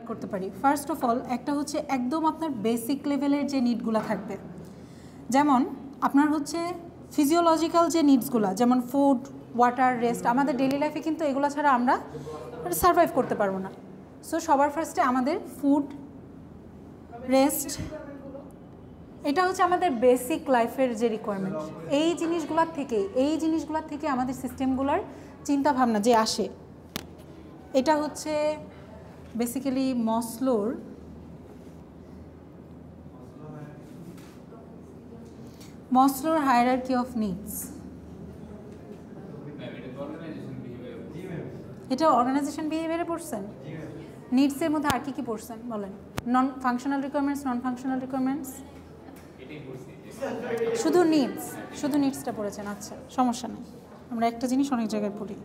করতে পারি। First of all একটা হচ্ছে একদম আপনার বেসিক লেভেলের যে নিডগুলো থাকবে, যেমন আপনার হচ্ছে ফিজিওলজিক্যাল যে নিডসগুলো, যেমন ফুড, ওয়াটার, রেস্ট। আমাদের ডেইলি লাইফে কিন্তু এগুলো ছাড়া আমরা সার্ভাইভ করতে পারবো না। সো সবার ফার্স্টে আমাদের ফুড, রেস্ট, এটা হচ্ছে আমাদের বেসিক লাইফের যে রিকোয়ারমেন্ট। এই জিনিসগুলোর থেকে আমাদের সিস্টেমগুলোর চিন্তাভাবনা যে আসে, এটা হচ্ছে বেসিক্যালি মসলোর হায়ারার্কি অফ নিডস। এটা অর্গানাইজেশন বিহেভিয়ারে পড়ছেন? নিডসের মধ্যে আর কি পড়ছেন বলেন? নন functional requirements, non functional requirements, শুধু নিডসটা পড়েছেন। আচ্ছা, সমস্যা নেই, আমরা একটা জিনিস অনেক জায়গায় পড়ি।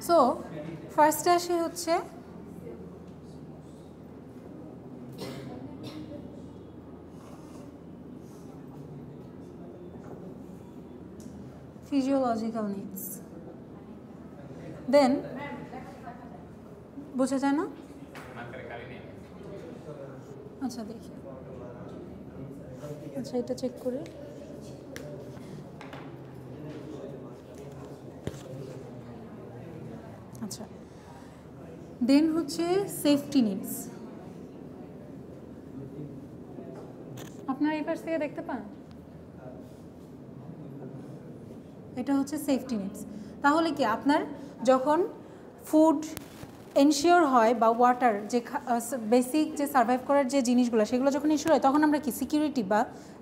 সো ফার্স্টে আসে হচ্ছে ফিজিওলজিক্যাল নিডস, দেন বোঝা যায় না? আচ্ছা দেখি, আচ্ছা এটা চেক করে। আচ্ছা, দেন হচ্ছে সেফটি নিডস। আপনারা এই পাশ থেকে দেখতে পান, এটা হচ্ছে সেফটি নিডস। তাহলে কি আপনার যখন ফুড এনশিওর হয় বা ওয়াটার, যে বেসিক যে সার্ভাইভ করার যে জিনিসগুলো, সেগুলো যখন এনশিওর হয় তখন আমরা কি সিকিউরিটি বা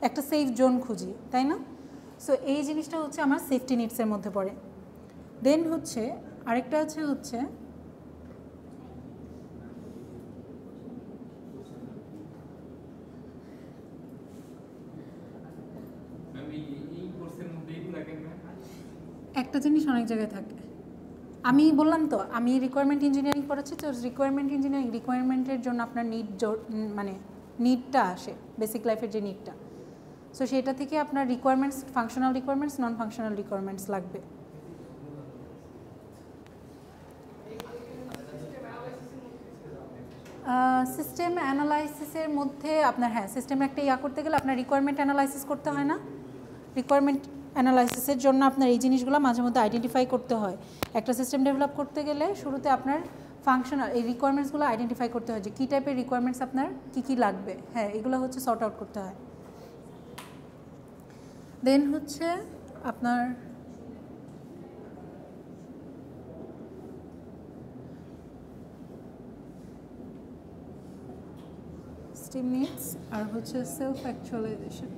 একটা সেফ জোন খুঁজি, তাই না? সো এই জিনিসটা হচ্ছে আমার সেফটি নিডসের মধ্যে পড়ে। দেন হচ্ছে আরেকটা হচ্ছে একটা জিনিস অনেক জায়গায় থাকে। আমি বললাম তো আমি রিকোয়ারমেন্ট ইঞ্জিনিয়ারিং পড়াচ্ছি, তো রিকোয়ারমেন্টের জন্য আপনার নিডটা আসে, বেসিক লাইফের যে নিডটা। সো সেটা থেকে আপনার requirements, functional requirements, non functional requirements লাগবে। সিস্টেম অ্যানালাইসিসের মধ্যে আপনার সিস্টেমে একটা করতে গেলে আপনার রিকোয়ারমেন্ট অ্যানালাইসিস করতে হয় না? রিকোয়ারমেন্ট অ্যানালাইসিসের জন্য আপনার এই জিনিসগুলো মাঝে মধ্যে আইডেন্টিফাই করতে হয়। একটা সিস্টেম ডেভেলপ করতে গেলে শুরুতে আপনার ফাংশনাল এই রিকোয়ারমেন্টসগুলো আইডেন্টিফাই করতে হয় যে কী টাইপের রিকোয়ারমেন্টস আপনার কী লাগবে। এগুলো হচ্ছে সর্ট আউট করতে হয়। দেন হচ্ছে আপনার স্টিম নিডস আর হচ্ছে সেলফ অ্যাকচুয়ালাইজেশন।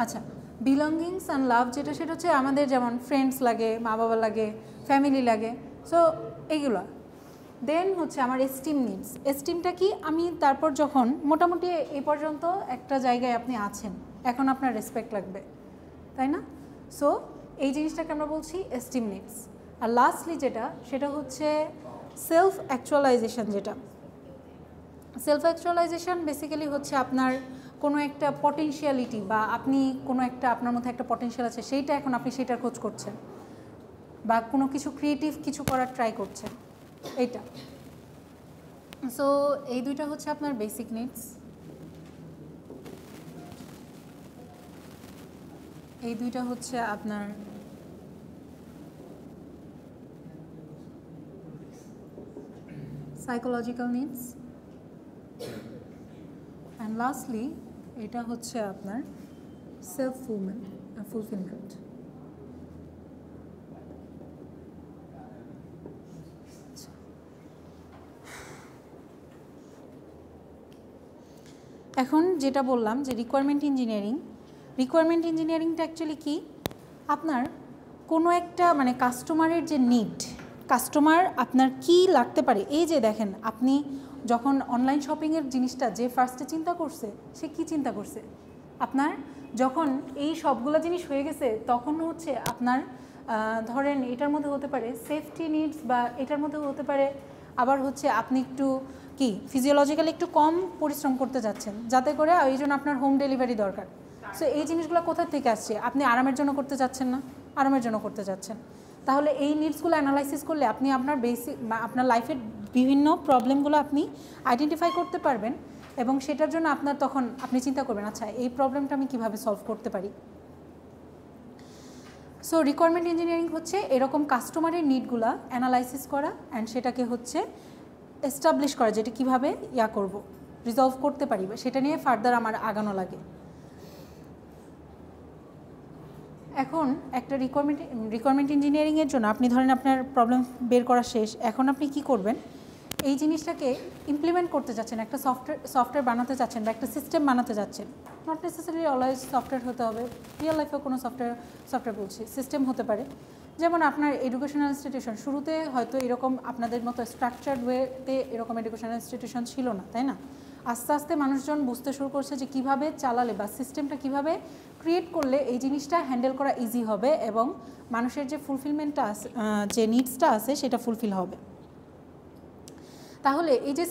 আচ্ছা, বিলঙ্গিংস অ্যান্ড লাভ যেটা, সেটা হচ্ছে আমাদের যেমন ফ্রেন্ডস লাগে, মা বাবা লাগে, ফ্যামিলি লাগে, সো এইগুলো। দেন হচ্ছে আমার এস্টিম নিডস। এস্টিমটা কি? আমি তারপর যখন মোটামুটি এই পর্যন্ত একটা জায়গায় আপনি আছেন, এখন আপনার রেসপেক্ট লাগবে, তাই না? সো এই জিনিসটাকে আমরা বলছি এস্টিম নিডস। আর লাস্টলি যেটা, সেটা হচ্ছে সেলফ অ্যাকচুয়ালাইজেশন। যেটা সেলফ অ্যাকচুয়ালাইজেশন বেসিক্যালি হচ্ছে আপনার কোনো একটা পটেনশিয়ালিটি বা আপনি কোনো একটা আপনার মধ্যে একটা পটেনশিয়াল আছে, সেইটা এখন আপনি সেটার খোঁজ করছেন বা কোনো কিছু ক্রিয়েটিভ কিছু করার ট্রাই করছেন, এইটা। সো এই দুইটা হচ্ছে আপনার বেসিক নিডস, এই দুইটা হচ্ছে আপনার সাইকোলজিক্যাল নিডস, অ্যান্ড লাস্টলি এটা হচ্ছে আপনার সেলফ ফুলফিলমেন্ট। এখন যেটা বললাম যে রিকোয়ারমেন্ট ইঞ্জিনিয়ারিংটা অ্যাকচুয়ালি কি? আপনার কোনো একটা কাস্টমারের যে নিড, কাস্টমার আপনার কি লাগতে পারে, এই যে দেখেন আপনি যখন অনলাইন শপিংয়ের জিনিসটা যে ফার্স্টে চিন্তা করছে, সে কি চিন্তা করছে? আপনার যখন এই সবগুলো জিনিস হয়ে গেছে তখন হচ্ছে আপনার ধরেন এটার মধ্যে হতে পারে সেফটি নিডস, বা এটার মধ্যে হতে পারে আবার হচ্ছে আপনি একটু কি ফিজিওলজিক্যালি একটু কম পরিশ্রম করতে যাচ্ছেন, যাতে করে এই জন্য আপনার হোম ডেলিভারি দরকার। সো এই জিনিসগুলো কোথা থেকে আসছে? আপনি আরামের জন্য করতে যাচ্ছেন না, আরামের জন্য করতে যাচ্ছেন। তাহলে এই নিডসগুলো অ্যানালাইসিস করলে আপনি আপনার বেসিক আপনার লাইফের বিভিন্ন প্রবলেমগুলো আপনি আইডেন্টিফাই করতে পারবেন, এবং সেটার জন্য আপনার তখন আপনি চিন্তা করবেন আচ্ছা এই প্রবলেমটা আমি কীভাবে সলভ করতে পারি। সো রিকোয়ারমেন্ট ইঞ্জিনিয়ারিং হচ্ছে এরকম কাস্টমারের নিডগুলা অ্যানালাইসিস করা অ্যান্ড সেটাকে হচ্ছে এস্টাবলিশ করা, যেটা কীভাবে করব, রিজলভ করতে পারি, সেটা নিয়ে ফার্দার আমার আগানো লাগে। এখন একটা রিকোয়ারমেন্ট ইঞ্জিনিয়ারিংয়ের জন্য আপনি ধরেন আপনার প্রবলেম বের করা শেষ, এখন আপনি কি করবেন? এই জিনিসটাকে ইমপ্লিমেন্ট করতে যাচ্ছেন, একটা সফটওয়্যার বানাতে চাচ্ছেন বা একটা সিস্টেম বানাতে যাচ্ছেন। নট নেসেসারি অলওয়েজ সফটওয়্যার হতে হবে, রিয়েল লাইফেও কোনো সফটওয়্যার বলছি, সিস্টেম হতে পারে। যেমন আপনার এডুকেশনাল ইনস্টিটিউশন, শুরুতে হয়তো এরকম আপনাদের মতো স্ট্রাকচার্ড ওয়েতে এরকম এডুকেশনাল ইনস্টিটিউশন ছিল না, তাই না? আস্তে আস্তে মানুষজন বুঝতে শুরু করছে যে কীভাবে চালালে বা সিস্টেমটা কীভাবে ক্রিয়েট করলে এই জিনিসটা হ্যান্ডেল করা ইজি হবে এবং মানুষের যে ফুলফিলমেন্টটা আছে, যে নিডসটা আছে সেটা ফুলফিল হবে। তাহলে এই যে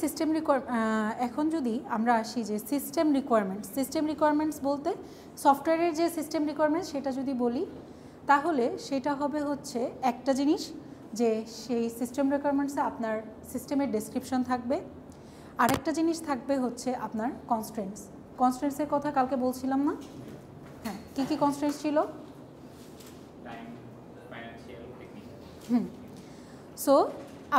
এখন যদি আমরা আসি যে সিস্টেম রিকোয়ারমেন্টস বলতে সফটওয়্যারের যে সিস্টেম রিকোয়ারমেন্টস সেটা যদি বলি, তাহলে সেটা হবে হচ্ছে একটা জিনিস যে সেই সিস্টেম রিকোয়ারমেন্টসে আপনার সিস্টেমের ডেসক্রিপশন থাকবে, আরেকটা জিনিস থাকবে হচ্ছে আপনার কনস্ট্রেন্টসের কথা কালকে বলছিলাম না? হ্যাঁ, কী কী কনস্ট্রেন্টস ছিল? সো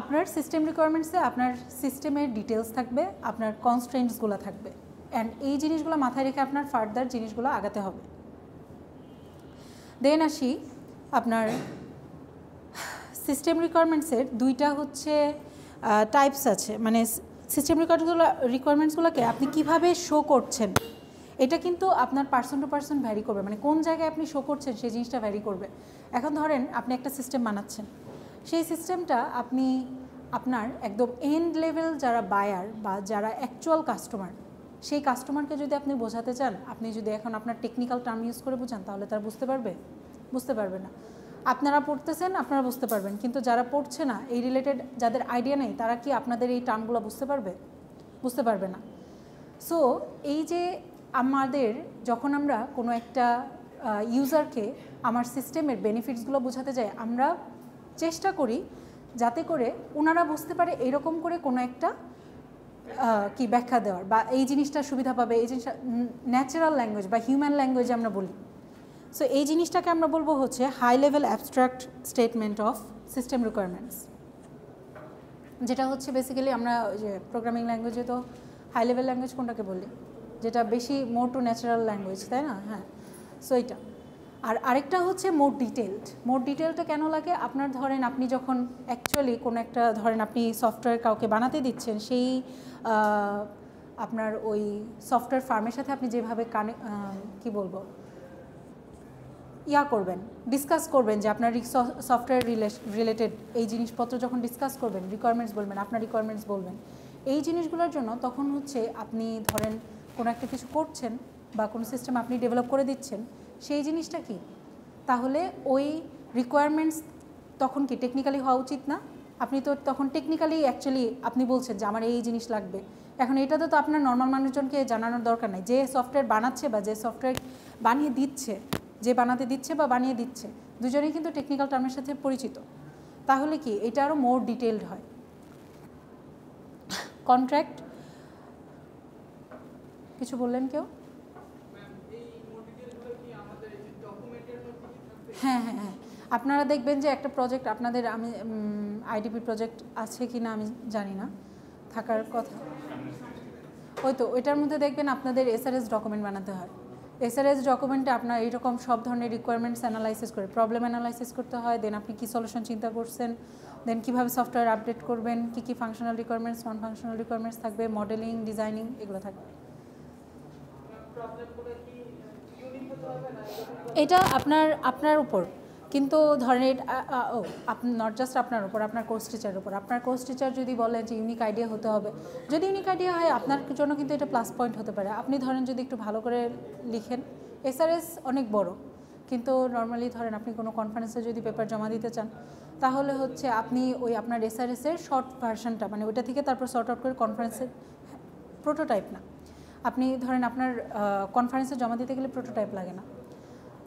আপনার সিস্টেম রিকোয়ারমেন্টসে আপনার সিস্টেমের ডিটেলস থাকবে, আপনার কনস্ট্রেন্টসগুলো থাকবে, অ্যান্ড এই জিনিসগুলো মাথায় রেখে আপনার ফার্দার জিনিসগুলো আগাতে হবে। দেন আসি আপনার সিস্টেম রিকোয়ারমেন্টসের দুইটা হচ্ছে টাইপস আছে, মানে সিস্টেম রিকোয়ারমেন্টসগুলোকে আপনি কিভাবে শো করছেন এটা কিন্তু আপনার পার্সন টু পার্সন ভ্যারি করবে, মানে কোন জায়গায় আপনি শো করছেন সেই জিনিসটা ভ্যারি করবে। এখন ধরেন আপনি একটা সিস্টেম বানাচ্ছেন, সেই সিস্টেমটা আপনি আপনার একদম এন্ড লেভেল যারা বায়ার বা যারা অ্যাকচুয়াল কাস্টমার, সেই কাস্টমারকে যদি আপনি বোঝাতে চান, আপনি যদি এখন আপনার টেকনিক্যাল টার্ম ইউজ করে বোঝান, তাহলে তারা বুঝতে পারবে না। আপনারা পড়তেছেন, আপনারা বুঝতে পারবেন, কিন্তু যারা পড়ছে না, এই রিলেটেড যাদের আইডিয়া নেই, তারা কি আপনাদের এই টার্মগুলো বুঝতে পারবে না। সো এই যে আমাদের যখন আমরা কোনো একটা ইউজারকে আমার সিস্টেমের বেনিফিটসগুলো বোঝাতে যাই, আমরা চেষ্টা করি যাতে করে ওনারা বুঝতে পারে এরকম করে কোনো একটা কি ব্যাখ্যা দেওয়ার, বা এই জিনিসটা সুবিধা পাবে, এই জিনিসটা ন্যাচারাল ল্যাঙ্গুয়েজ বা হিউম্যান ল্যাঙ্গুয়েজ আমরা বলি। সো এই জিনিসটাকে আমরা বলবো হচ্ছে high level abstract statement of system requirements, যেটা হচ্ছে বেসিক্যালি আমরা যে প্রোগ্রামিং ল্যাঙ্গুয়েজে তো হাই লেভেল ল্যাঙ্গুয়েজ কোনটাকে বলি, যেটা বেশি মোর টু ন্যাচারাল ল্যাঙ্গুয়েজ, তাই না? হ্যাঁ, সো এইটা। আর আরেকটা হচ্ছে মোর ডিটেলটা কেন লাগে? আপনার ধরেন আপনি যখন অ্যাকচুয়ালি কোনো একটা ধরেন আপনি সফটওয়্যার কাউকে বানাতে দিচ্ছেন, সেই আপনার ওই সফটওয়্যার ফার্মের সাথে আপনি যেভাবে কি বলবো করবেন, ডিসকাস করবেন যে আপনার সফটওয়্যার রিলেটেড এই জিনিসপত্র যখন ডিসকাস করবেন, রিকোয়ারমেন্টস বলবেন, আপনার রিকোয়ারমেন্টস বলবেন, এই জিনিসগুলোর জন্য তখন হচ্ছে আপনি ধরেন কোনো একটা কিছু করছেন বা কোনো সিস্টেম আপনি ডেভেলপ করে দিচ্ছেন, সেই জিনিসটা কি, তাহলে ওই রিকোয়ারমেন্টস তখন কি টেকনিক্যালি হওয়া উচিত না? আপনি তো তখন টেকনিক্যালি অ্যাকচুয়ালি আপনি বলছেন যে আমার এই জিনিস লাগবে। এখন এটাতে তো আপনার নর্মাল মানুষজনকে জানানোর দরকার নেই, যে সফটওয়্যার বানাচ্ছে বা যে সফটওয়্যার বানিয়ে দিচ্ছে, যে বানাতে দিচ্ছে বা বানিয়ে দিচ্ছে, দুজনেই কিন্তু টেকনিক্যাল টার্মের সাথে পরিচিত। তাহলে কি এটা আরও মোর ডিটেইলড হয়। কন্ট্রাক্ট কিছু বললেন কেউ? হ্যাঁ, আপনারা দেখবেন যে একটা প্রজেক্ট আপনাদের, আমি আইডিপি প্রজেক্ট আছে কি না আমি জানি না, থাকার কথা, ওই তো ওইটার মধ্যে দেখবেন আপনাদের এসআরএস ডকুমেন্ট বানাতে হয়। এসআরএস ডকুমেন্টে আপনার এইরকম সব ধরনের রিকোয়ারমেন্টস অ্যানালাইসিস করে প্রবলেম অ্যানালাইসিস করতে হয়, দেন আপনি কী সলিউশন চিন্তা করছেন, দেন কীভাবে সফটওয়্যার আপডেট করবেন, কী functional requirements, non functional requirements থাকবে, মডেলিং, ডিজাইনিং, এগুলো থাকবে। এটা আপনার উপর, কিন্তু ধরেন নট জাস্ট আপনার উপর, আপনার কোর্স টিচারের উপর। আপনার কোর্স টিচার যদি বলেন যে ইউনিক আইডিয়া হতে হবে, যদি ইউনিক আইডিয়া হয় আপনার জন্য কিন্তু এটা প্লাস পয়েন্ট হতে পারে। আপনি ধরেন যদি একটু ভালো করে লিখেন, এসআরএস অনেক বড়, কিন্তু নর্মালি ধরেন আপনি কোনো কনফারেন্সে যদি পেপার জমা দিতে চান তাহলে হচ্ছে আপনি ওই আপনার এসআরএসের শর্ট ভার্সনটা মানে ওইটা থেকে তারপর সর্ট আউট করে কনফারেন্সের প্রোটোটাইপ না, আপনি ধরেন আপনার কনফারেন্সে জমা দিতে গেলে প্রোটোটাইপ লাগে না,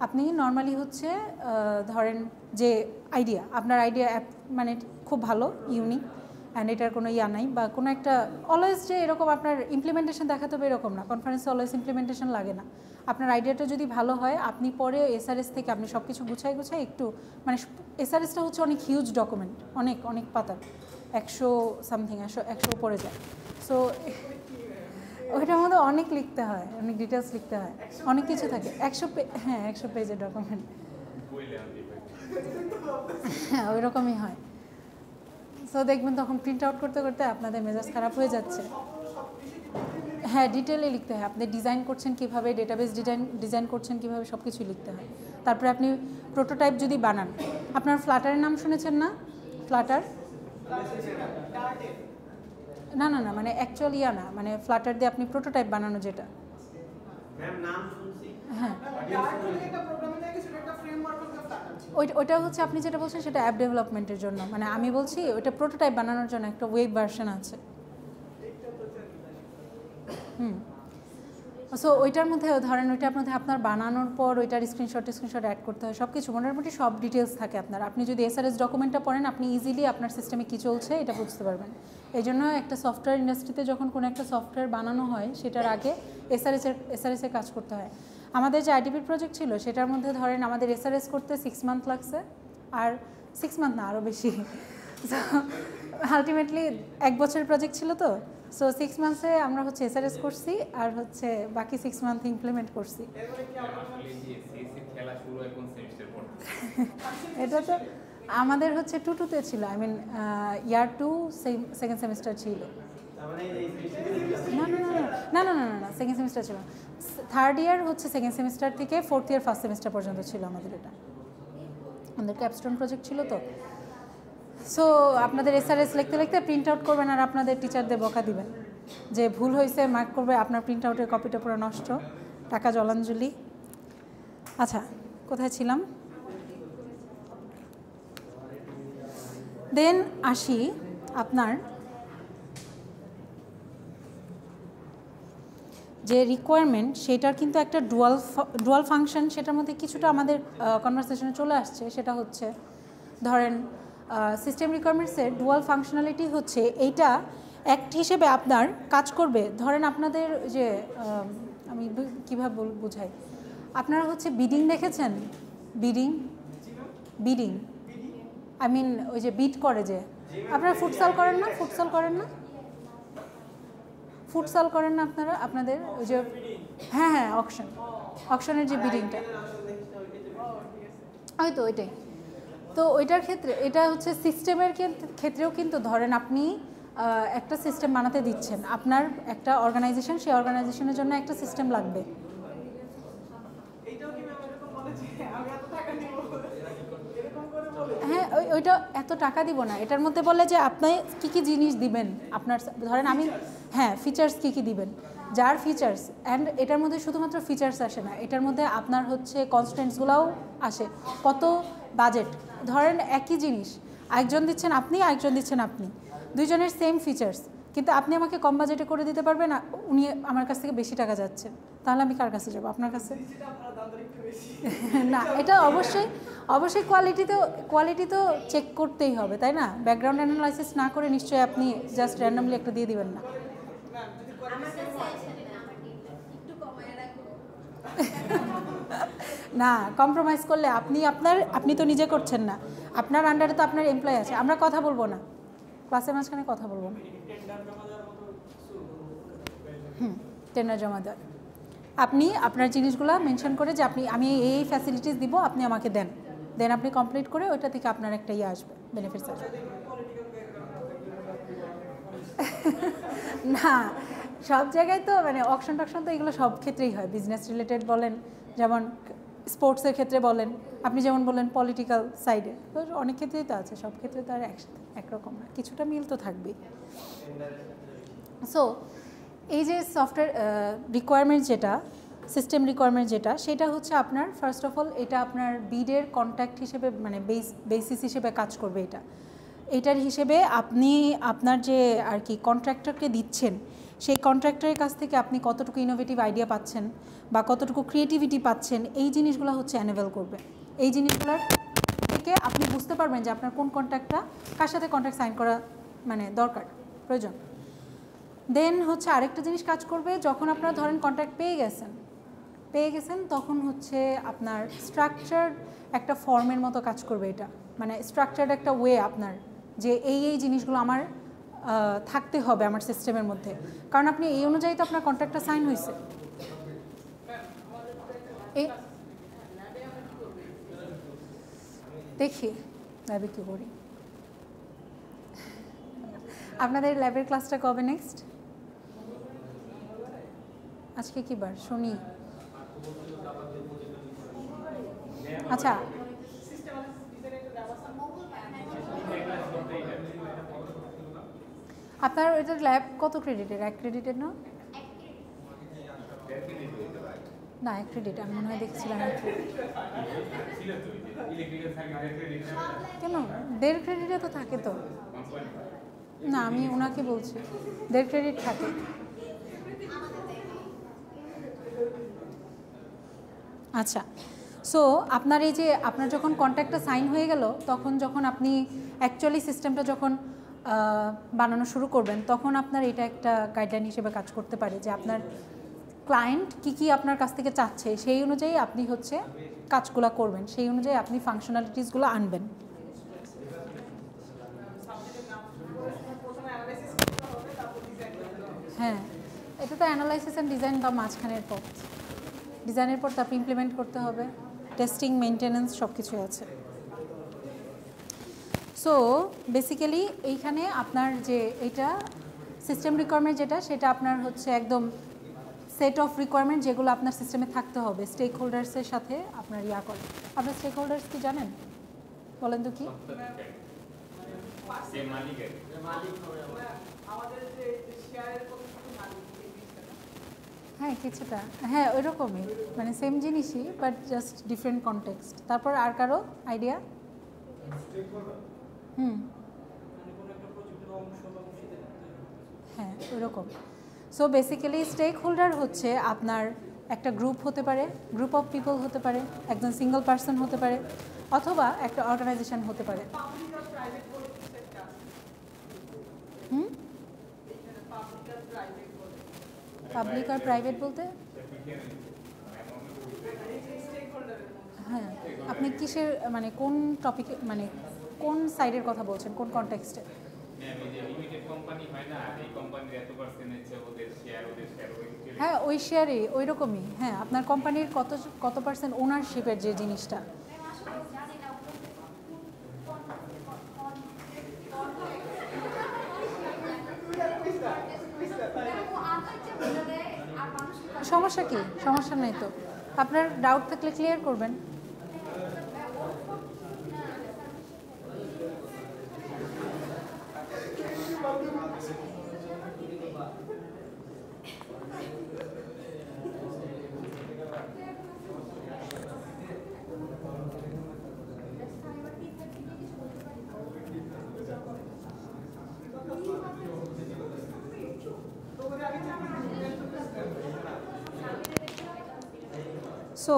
আপনি নর্মালি হচ্ছে ধরেন যে আইডিয়া আপনার আইডিয়া মানে খুব ভালো ইউনিক অ্যান্ড এটার কোনো ইয়া নাই বা কোনো একটা অলওয়েজ যে এরকম আপনার ইমপ্লিমেন্টেশন দেখাতে হবে এরকম না, কনফারেন্সে অলওয়েজ ইমপ্লিমেন্টেশন লাগে না, আপনার আইডিয়াটা যদি ভালো হয় আপনি পরে এসআরএস থেকে আপনি সব কিছু গুছাই একটু মানে এসআরএসটা হচ্ছে অনেক হিউজ ডকুমেন্ট, অনেক অনেক পাতা 100 সামথিং 100 উপরে যায়। সো ওইটার মধ্যে অনেক লিখতে হয়, অনেক ডিটেলস লিখতে হয়, অনেক কিছু থাকে 100 পেজের ডকুমেন্ট, হ্যাঁ ওই রকমই হয়। সো দেখবেন তখন প্রিন্ট আউট করতে করতে আপনাদের মেজাজ খারাপ হয়ে যাচ্ছে। হ্যাঁ ডিটেলে লিখতে হয়, আপনি ডিজাইন করছেন কীভাবে, ডেটাবেস ডিজাইন করছেন কীভাবে, সব কিছুই লিখতে হয়। তারপরে আপনি প্রোটোটাইপ যদি বানান, আপনার ফ্লাটারের নাম শুনেছেন না? ফ্লাটার না না না মানে অ্যাকচুয়ালি না মানে ফ্লাটার দিয়ে আপনি প্রোটোটাইপ বানানো যেটা, হ্যাঁ ওইটা হচ্ছে আপনি যেটা বলছেন সেটা অ্যাপ ডেভেলপমেন্টের জন্য, মানে আমি বলছি ওইটা প্রোটোটাইপ বানানোর জন্য একটা ওয়েব ভার্সন আছে। সো ওইটার মধ্যে ধরেন ওইটার মধ্যে আপনার বানানোর পর ওইটার স্ক্রিনশট অ্যাড করতে হয়, সব কিছু মোটামুটি সব ডিটেলস থাকে আপনার। আপনি যদি এসআরএস ডকুমেন্টটা পড়েন আপনি ইজিলি আপনার সিস্টেমে কী চলছে এটা বুঝতে পারবেন। এই জন্য একটা সফটওয়্যার ইন্ডাস্ট্রিতে যখন কোনো একটা সফটওয়্যার বানানো হয় সেটার আগে এসআরএসের কাজ করতে হয়। আমাদের যে আইডিপির প্রজেক্ট ছিল সেটার মধ্যে ধরেন আমাদের এসআরএস করতে 6 মান্থ লাগছে, আর 6 মান্থ না আরও বেশি, সো আলটিমেটলি 1 বছরের প্রজেক্ট ছিল তো, সো 6 মান্থসে আমরা হচ্ছে এসআরএস করছি আর হচ্ছে বাকি 6 মান্থ ইমপ্লিমেন্ট করছি। এটা তো আমাদের হচ্ছে 2-2-তে ছিল, I mean year 2 second semester ছিল, না না না না না না না না সেকেন্ড সেমিস্টার ছিল, থার্ড ইয়ার হচ্ছে সেকেন্ড সেমিস্টার থেকে ফোর্থ ইয়ার ফার্স্ট সেমিস্টার পর্যন্ত ছিল আমাদের। এটা আমাদের ক্যাপস্টোন প্রজেক্ট ছিল তো। সো আপনাদের এসআরএস লিখতে লিখতে প্রিন্ট আউট করবেন আর আপনাদের টিচারদের বকা দিবেন যে ভুল হয়েছে, মার্ক করবে, আপনার প্রিন্ট আউটের কপিটা পুরো নষ্ট, টাকা জলাঞ্জলি। আচ্ছা কোথায় ছিলাম? দেন আসি আপনার যে রিকোয়ারমেন্ট, সেটার কিন্তু একটা ডুয়াল ফাংশন সেটার মধ্যে কিছুটা আমাদের কনভারসেশনে চলে আসছে। সেটা হচ্ছে ধরেন সিস্টেম রিকোয়ারমেন্টসের ডুয়াল ফাংশনালিটি হচ্ছে এইটা অ্যাক্ট হিসেবে আপনার কাজ করবে। ধরেন আপনাদের যে আমি কীভাবে বুঝাই, আপনারা হচ্ছে বিডিং দেখেছেন? বিডিং আই মিন ওই যে বিট করে, যে আপনারা ফুটসাল করেন না, ফুটসাল করেন না আপনারা, আপনাদের ওই যে হ্যাঁ হ্যাঁ অকশনের যে বিডিংটা, হয়তো ওইটাই। তো ওইটার ক্ষেত্রে এটা হচ্ছে সিস্টেমের ক্ষেত্রেও কিন্তু ধরেন আপনি একটা সিস্টেম বানাতে দিচ্ছেন, আপনার একটা অর্গানাইজেশন, সেই অর্গানাইজেশনের জন্য একটা সিস্টেম লাগবে। হ্যাঁ ওইটা এত টাকা দিব না, এটার মধ্যে বলে যে আপনি কী কী জিনিস দিবেন আপনার, ধরেন আমি হ্যাঁ ফিচার্স কী কী দিবেন, যার ফিচার্স, অ্যান্ড এটার মধ্যে শুধুমাত্র ফিচার্স আসে না, এটার মধ্যে আপনার হচ্ছে কনস্ট্যান্টসগুলোও আসে, কত বাজেট, ধরেন একই জিনিস একজন দিচ্ছেন আপনি, আরেকজন দিচ্ছেন আপনি, দুইজনের সেম ফিচার্স, কিন্তু আপনি আমাকে কম বাজেটে করে দিতে পারবেন, উনি আমার কাছ থেকে বেশি টাকা যাচ্ছেন, তাহলে আমি কার কাছে যাবো? আপনার কাছে না। এটা অবশ্যই কোয়ালিটি তো চেক করতেই হবে, তাই না? ব্যাকগ্রাউন্ড অ্যানালাইসিস না করে নিশ্চয়ই আপনি জাস্ট র্যান্ডমলি একটা দিয়ে দিবেন না। না, কম্প্রোমাইজ করলে আপনি তো নিজে করছেন না, আপনার আন্ডারে তো আপনার এমপ্লয় আছে। আমরা কথা বলবো না, ক্লাসের মাঝখানে কথা বলবো না। টেন্ডার জমা দেয়, আপনি আপনার জিনিসগুলো মেনশন করে যে আমি এই ফ্যাসিলিটিস দিব, আপনি আমাকে দেন, আপনি কমপ্লিট করে ওইটা থেকে আপনার একটা ইয়ে আসবে, বেনিফিটস আসবে। না সব জায়গায় তো মানে অকশন টকশন তো এগুলো সব ক্ষেত্রেই হয়, বিজনেস রিলেটেড বলেন, যেমন স্পোর্টসের ক্ষেত্রে বলেন, আপনি যেমন বললেন পলিটিক্যাল সাইডে, তো অনেক ক্ষেত্রেই তো আছে, সব ক্ষেত্রে তো আর একরকম না, কিছুটা মিল তো থাকবেই। সো এই যে সফটওয়্যার রিকোয়ারমেন্ট যেটা সিস্টেম রিকোয়ারমেন্ট যেটা, সেটা হচ্ছে আপনার ফার্স্ট অফ অল এটা আপনার বিডের কন্ট্যাক্ট হিসেবে মানে বেসিস হিসেবে কাজ করবে। এটার হিসেবে আপনি আপনার যে আর কি কন্ট্রাক্টরকে দিচ্ছেন, সেই কন্ট্রাক্টরের কাছ থেকে আপনি কতটুকু ইনোভেটিভ আইডিয়া পাচ্ছেন বা কতটুকু ক্রিয়েটিভিটি পাচ্ছেন, এই জিনিসগুলো হচ্ছে অ্যানেভেল করবে। এই জিনিসগুলোর থেকে আপনি বুঝতে পারবেন যে আপনার কোন কন্ট্রাক্টটা কার সাথে কন্ট্রাক্ট সাইন করা মানে দরকার, প্রয়োজন। দেন হচ্ছে আরেকটা জিনিস কাজ করবে, যখন আপনারা ধরেন কন্ট্রাক্ট পেয়ে গেছেন তখন হচ্ছে আপনার স্ট্রাকচার্ড একটা ফর্মের মতো কাজ করবে। এটা মানে স্ট্রাকচার্ড একটা ওয়ে আপনার, যে এই জিনিসগুলো আমার থাকতে হবে আমার সিস্টেমের মধ্যে, কারণ আপনি এই অনুযায়ী তো আপনার কন্ট্রাক্টটা সাইন হয়েছে। দেখি ল্যাবে কী করি। আপনাদের ল্যাবের ক্লাসটা কবে নেক্সট? আজকে কি বার? শনি। আচ্ছা, আপনার এটার ল্যাব কত ক্রেডিটের? 1 ক্রেডিটের না? না 1 ক্রেডিট, আমি মনে হয় দেখছিলাম 1 ক্রেডিট। কেন 1.5 ক্রেডিটে তো থাকে তো। না আমি ওনাকে বলছি 1.5 ক্রেডিট থাকে। আচ্ছা, সো আপনার এই যে আপনার যখন কন্ট্রাক্টটা সাইন হয়ে গেল, তখন যখন আপনি অ্যাকচুয়ালি সিস্টেমটা যখন বানানো শুরু করবেন, তখন আপনার এটা একটা গাইডলাইন হিসেবে কাজ করতে পারে যে আপনার ক্লায়েন্ট কী আপনার কাছ থেকে চাচ্ছে, সেই অনুযায়ী আপনি হচ্ছে কাজগুলো করবেন, সেই অনুযায়ী আপনি ফাংশনালিটিসগুলো আনবেন। হ্যাঁ, এটা তো অ্যানালাইসিস অ্যান্ড ডিজাইন বা মাঝখানের পথ। ডিজাইনের পর তারপর ইমপ্লিমেন্ট করতে হবে, টেস্টিং, মেনটেন্যান্স সব কিছু আছে। সো বেসিক্যালি এইখানে আপনার যে এইটা সিস্টেম রিকোয়ারমেন্ট যেটা, সেটা আপনার হচ্ছে একদম সেট অফ রিকোয়ারমেন্ট যেগুলো আপনার সিস্টেমে থাকতে হবে স্টেক হোল্ডার্সের সাথে আপনার করে। আপনার স্টেক হোল্ডার্স কি জানেন? বলেন তো কি? হ্যাঁ কিছুটা, হ্যাঁ ওই রকমই, মানে সেম জিনিসই বাট জাস্ট ডিফারেন্ট কনটেক্সট। তারপর আর কারো আইডিয়া? হ্যাঁ ওইরকম। সো বেসিক্যালি স্টেক হোল্ডার হচ্ছে আপনার একটা গ্রুপ হতে পারে, গ্রুপ অফ পিপল হতে পারে, একজন সিঙ্গল পার্সন হতে পারে, অথবা একটা অর্গানাইজেশন হতে পারে। পাবলিক আর প্রাইভেট বলতে? হ্যাঁ, আপনি কিসের মানে কোন টপিকে মানে কোন সাইডের কথা বলছেন, কোন কনটেক্সটে? হ্যাঁ ওই শেয়ারই ওই রকমই। হ্যাঁ আপনার কোম্পানির কত পার্সেন্ট ওনারশিপের যে জিনিসটা। সমস্যা কি? সমস্যা নেই তো, আপনার ডাউট থাকলে ক্লিয়ার করবেন। সো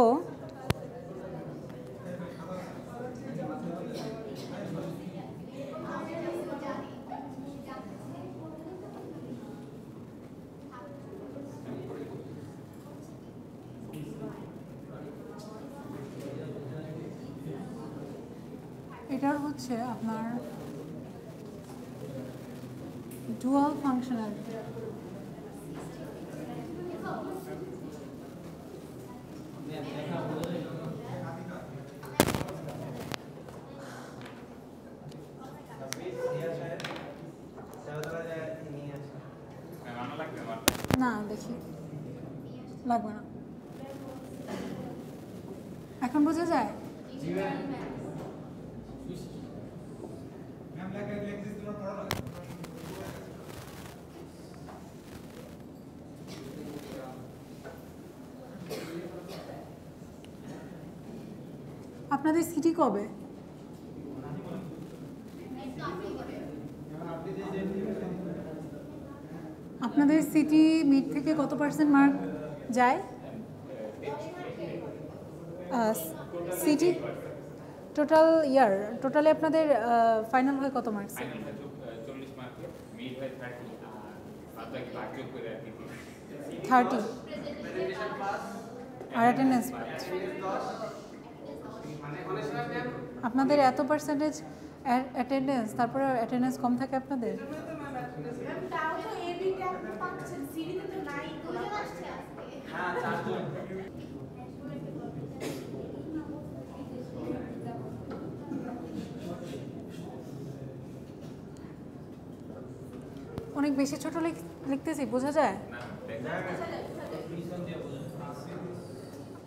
এটার হচ্ছে আপনার ডুয়াল ফাংশনালিটি। না দেখি লাগবে না, এখন বোঝা যায়। আপনাদের সিটি কবে? আপনাদের সিটি মিড থেকে কত % মার্ক যায়? সিটি টোটাল ইয়ার টোটালে আপনাদের ফাইনাল হয় কত মার্কস? 30 আর অ্যাটেন্ডেন্স আপনাদের এত পার্সেন্টেজ অ্যাটেন্ডেন্স, তারপরে অ্যাটেন্ডেন্স কম থাকে আপনাদের? অনেক বেশি ছোট লিখতেছি, বোঝা যায়?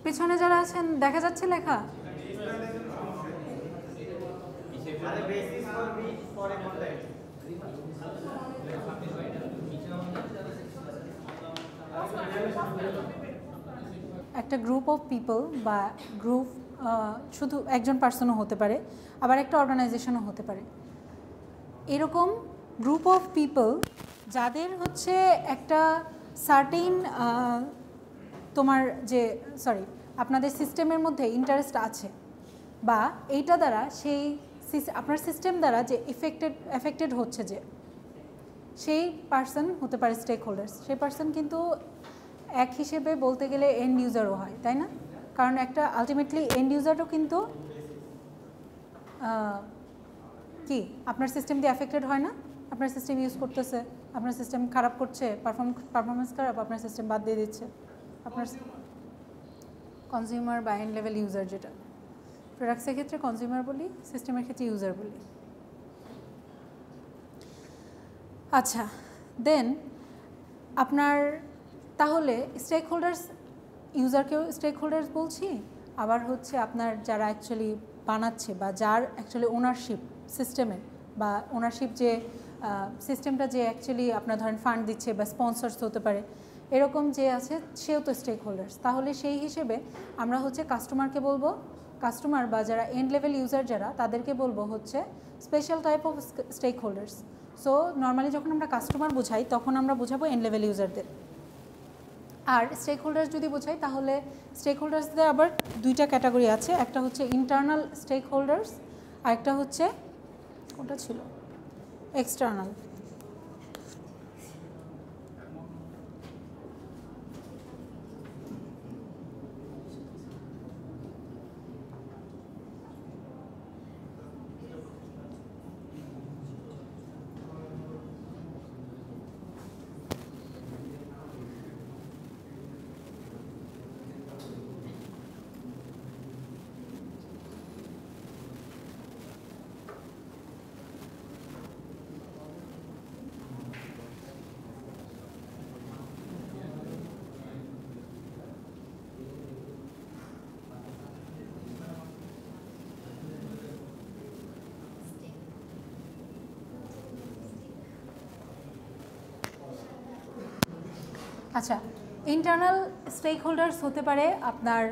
পিছনে যারা আছেন দেখা যাচ্ছে লেখা? একটা গ্রুপ অফ পিপল বা গ্রুপ শুধু একজন পার্সনও হতে পারে, আবার একটা অর্গানাইজেশনও হতে পারে। এরকম গ্রুপ অফ পিপল যাদের হচ্ছে একটা সার্টেন তোমার যে আপনাদের সিস্টেমের মধ্যে ইন্টারেস্ট আছে, বা এইটা দ্বারা সেই আপনার সিস্টেম দ্বারা যে এফেক্টেড হচ্ছে, যে সেই পার্সন হতে পারে স্টেক হোল্ডার্স। সেই পার্সন কিন্তু এক হিসেবে বলতে গেলে এন্ড ইউজারও হয়, তাই না? কারণ একটা আলটিমেটলি এন্ড ইউজারও কিন্তু কি আপনার সিস্টেম দিয়ে এফেক্টেড হয় না? আপনার সিস্টেম ইউজ করতেছে, আপনার সিস্টেম খারাপ করছে, পারফরমেন্স খারাপ, আপনার সিস্টেম বাদ দিয়ে দিচ্ছে। আপনার কনজিউমার বা এন্ড লেভেল ইউজার, যেটা প্রোডাক্টসের ক্ষেত্রে কনজিউমার বলি, সিস্টেমের ক্ষেত্রে ইউজার বলি। আচ্ছা, দেন আপনার তাহলে স্টেক হোল্ডার্স, ইউজারকেও স্টেক হোল্ডার্স বলছি, আবার হচ্ছে আপনার যারা অ্যাকচুয়ালি বানাচ্ছে বা যার অ্যাকচুয়ালি ওনারশিপ সিস্টেমের, বা ওনারশিপ যে সিস্টেমটা যে অ্যাকচুয়ালি আপনার ধরেন ফান্ড দিচ্ছে বা স্পন্সর্স হতে পারে, এরকম যে আছে সেও তো স্টেক হোল্ডার্স। তাহলে সেই হিসেবে আমরা হচ্ছে কাস্টমারকে বলবো, কাস্টমার বা যারা এন্ড লেভেল ইউজার যারা, তাদেরকে বলবো হচ্ছে special type of stakeholders. So normally যখন আমরা কাস্টমার বোঝাই তখন আমরা বোঝাবো এন্ড লেভেল ইউজারদের। আর স্টেক হোল্ডার্স যদি বোঝাই তাহলে স্টেক হোল্ডার্সদের আবার দুইটা ক্যাটাগরি আছে, একটা হচ্ছে ইন্টারনাল স্টেক হোল্ডার্স, আর একটা হচ্ছে কোনটা ছিল এক্সটার্নাল। আচ্ছা, ইন্টারনাল স্টেক হোল্ডার্স হতে পারে আপনার